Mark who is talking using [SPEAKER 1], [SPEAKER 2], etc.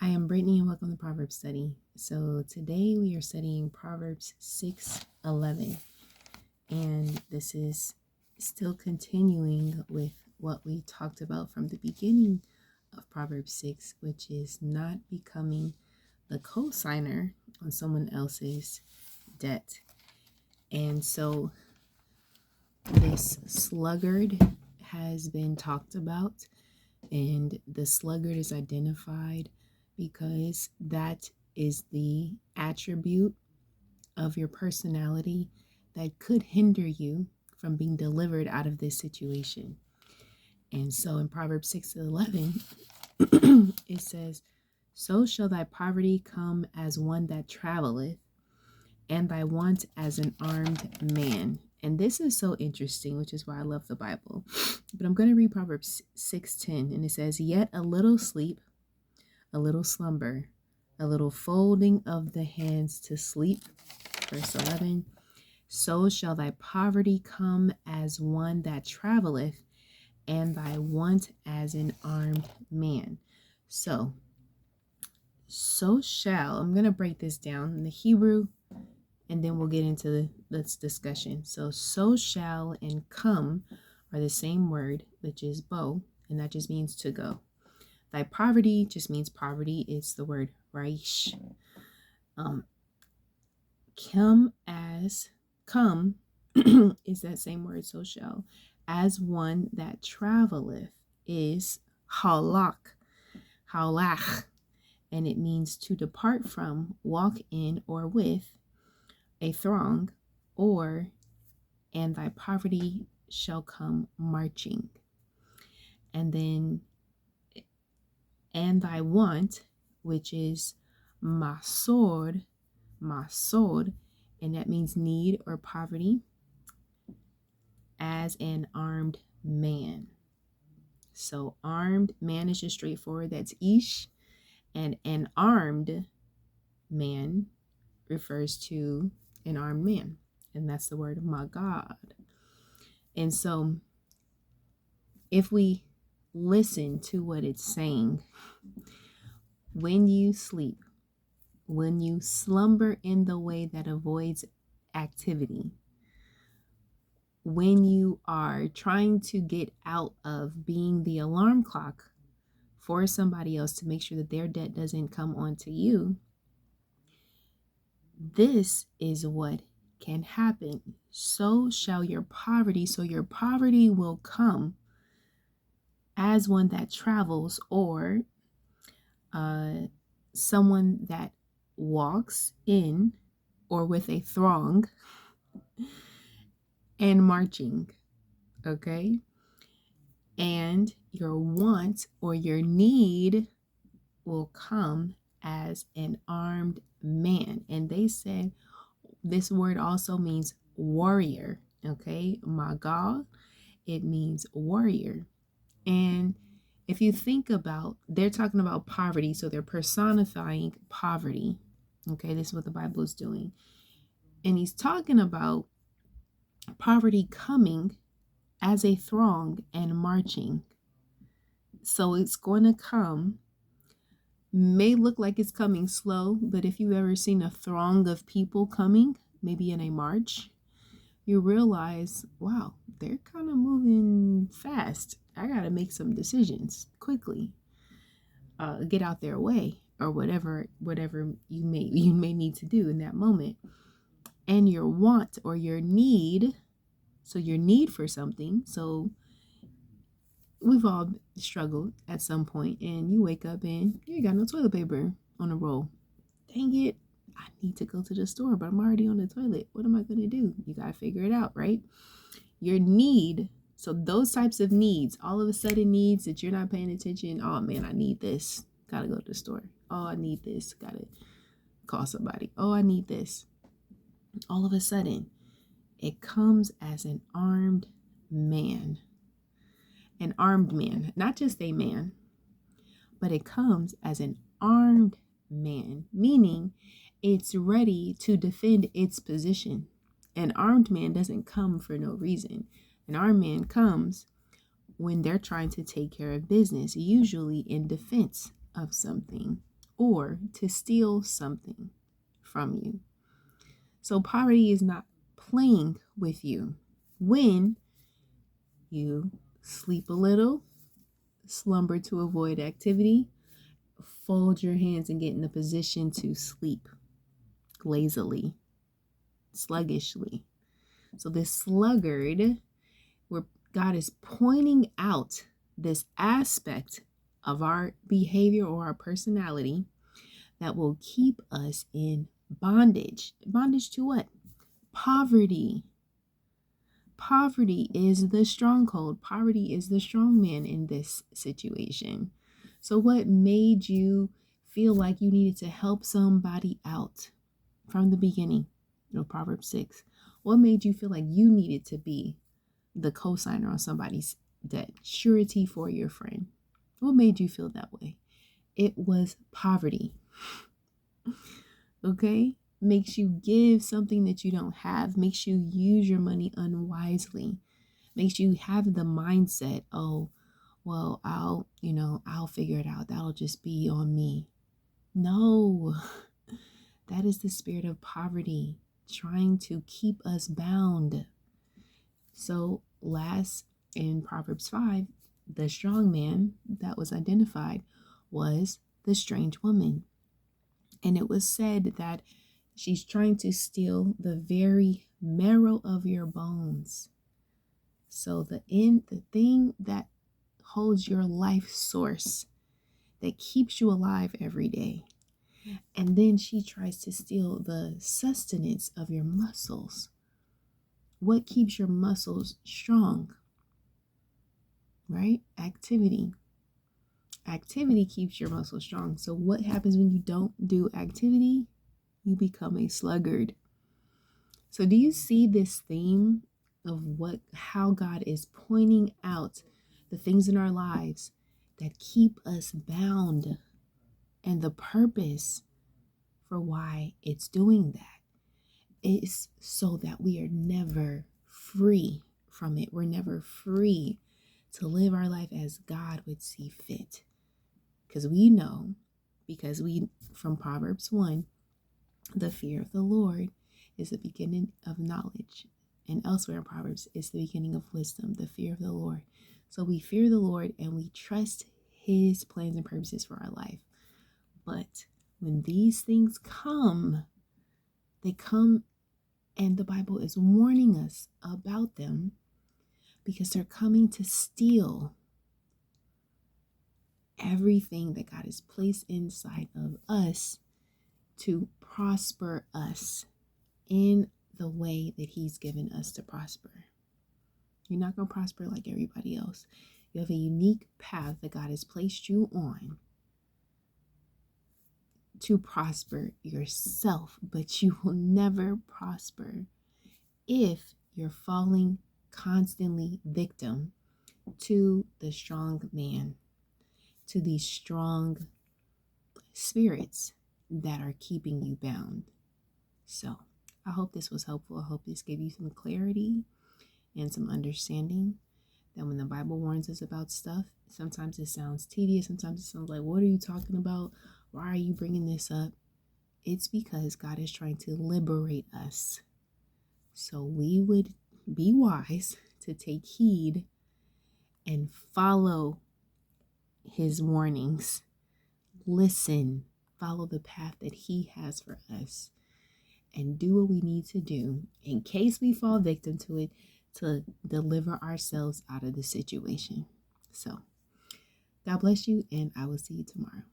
[SPEAKER 1] Hi, I'm Brittany and welcome to Proverbs Study. So today we are studying Proverbs 6:11, and this is still continuing with what we talked about from the beginning of Proverbs 6, which is not becoming the co-signer on someone else's debt. And so this sluggard has been talked about, and the sluggard is identified because that is the attribute of your personality that could hinder you from being delivered out of this situation. And so in Proverbs 6:11, it says, "So shall thy poverty come as one that traveleth, and thy want as an armed man." And this is so interesting, which is why I love the Bible. But I'm going to read Proverbs 6:10, and it says, "Yet a little sleep, a little slumber, a little folding of the hands to sleep." Verse 11, "So shall thy poverty come as one that traveleth, and thy want as an armed man." So shall, I'm going to break this down in the Hebrew, and then we'll get into this discussion. So shall and come are the same word, which is bo, and that just means to go. Thy poverty just means poverty. It's the word raish. Come is that same word, so shall. As one that traveleth is halach, and it means to depart from, walk in, or with a throng, or and thy poverty shall come marching. And then, and thy want, which is masod, and that means need or poverty, as an armed man. So armed man is just straightforward. That's ish. And an armed man refers to an armed man. And that's the word magad. And so if we listen to what it's saying, when you sleep, when you slumber in the way that avoids activity, when you are trying to get out of being the alarm clock for somebody else to make sure that their debt doesn't come onto you, this is what can happen. So shall your poverty. So your poverty will come as one that travels, or someone that walks in or with a throng and marching. Okay. And your want or your need will come as an armed man. And they said this word also means warrior. Okay. Magal, it means warrior. And if you think about, they're talking about poverty, so they're personifying poverty. Okay, this is what the Bible is doing. And he's talking about poverty coming as a throng and marching. So it's going to come, may look like it's coming slow, but if you've ever seen a throng of people coming, maybe in a march, you realize, wow, they're kind of moving fast. I got to make some decisions quickly. Get out their way, or whatever you may need to do in that moment. And your want or your need, so your need for something. So we've all struggled at some point, and you wake up and you ain't got no toilet paper on the roll. Dang it, I need to go to the store, but I'm already on the toilet. What am I going to do? You got to figure it out, right? Your need. So those types of needs, all of a sudden needs that you're not paying attention. Oh man, I need this. Gotta go to the store. Oh, I need this. Gotta call somebody. Oh, I need this. All of a sudden, it comes as an armed man. An armed man, not just a man, but it comes as an armed man, meaning it's ready to defend its position. An armed man doesn't come for no reason. An armed man comes when they're trying to take care of business, usually in defense of something or to steal something from you. So poverty is not playing with you when you sleep a little, slumber to avoid activity, fold your hands and get in the position to sleep lazily, sluggishly. So this sluggard, where God is pointing out this aspect of our behavior or our personality that will keep us in bondage. Bondage to what? Poverty. Poverty is the stronghold. Poverty is the strong man in this situation. So what made you feel like you needed to help somebody out from the beginning? Proverbs 6. What made you feel like you needed to be the cosigner on somebody's debt? Surety for your friend. What made you feel that way? It was poverty. Okay? Makes you give something that you don't have, makes you use your money unwisely, makes you have the mindset, oh, well, I'll figure it out. That'll just be on me. No, that is the spirit of poverty trying to keep us bound. So last in Proverbs 5, the strong man that was identified was the strange woman. And it was said that she's trying to steal the very marrow of your bones. So the thing that holds your life source, that keeps you alive every day. And then she tries to steal the sustenance of your muscles. What keeps your muscles strong? Right? Activity. Activity keeps your muscles strong. So what happens when you don't do activity? You become a sluggard. So do you see this theme of how God is pointing out the things in our lives that keep us bound, and the purpose for why it's doing that is so that we are never free from it. We're never free to live our life as God would see fit. Because we know, from Proverbs 1, the fear of the Lord is the beginning of knowledge. And elsewhere in Proverbs, it's the beginning of wisdom, the fear of the Lord. So we fear the Lord and we trust his plans and purposes for our life. But when these things come, they come, and the Bible is warning us about them because they're coming to steal everything that God has placed inside of us to prosper us in the way that he's given us to prosper. You're not going to prosper like everybody else. You have a unique path that God has placed you on to prosper yourself, but you will never prosper if you're falling constantly victim to the strong man, to these strong spirits that are keeping you bound. So I hope this was helpful. I hope this gave you some clarity and some understanding that when the Bible warns us about stuff, sometimes it sounds tedious. Sometimes it sounds like, what are you talking about? Why are you bringing this up? It's because God is trying to liberate us. So we would be wise to take heed and follow his warnings. Listen, follow the path that he has for us, and do what we need to do in case we fall victim to it, to deliver ourselves out of the situation. So God bless you, and I will see you tomorrow.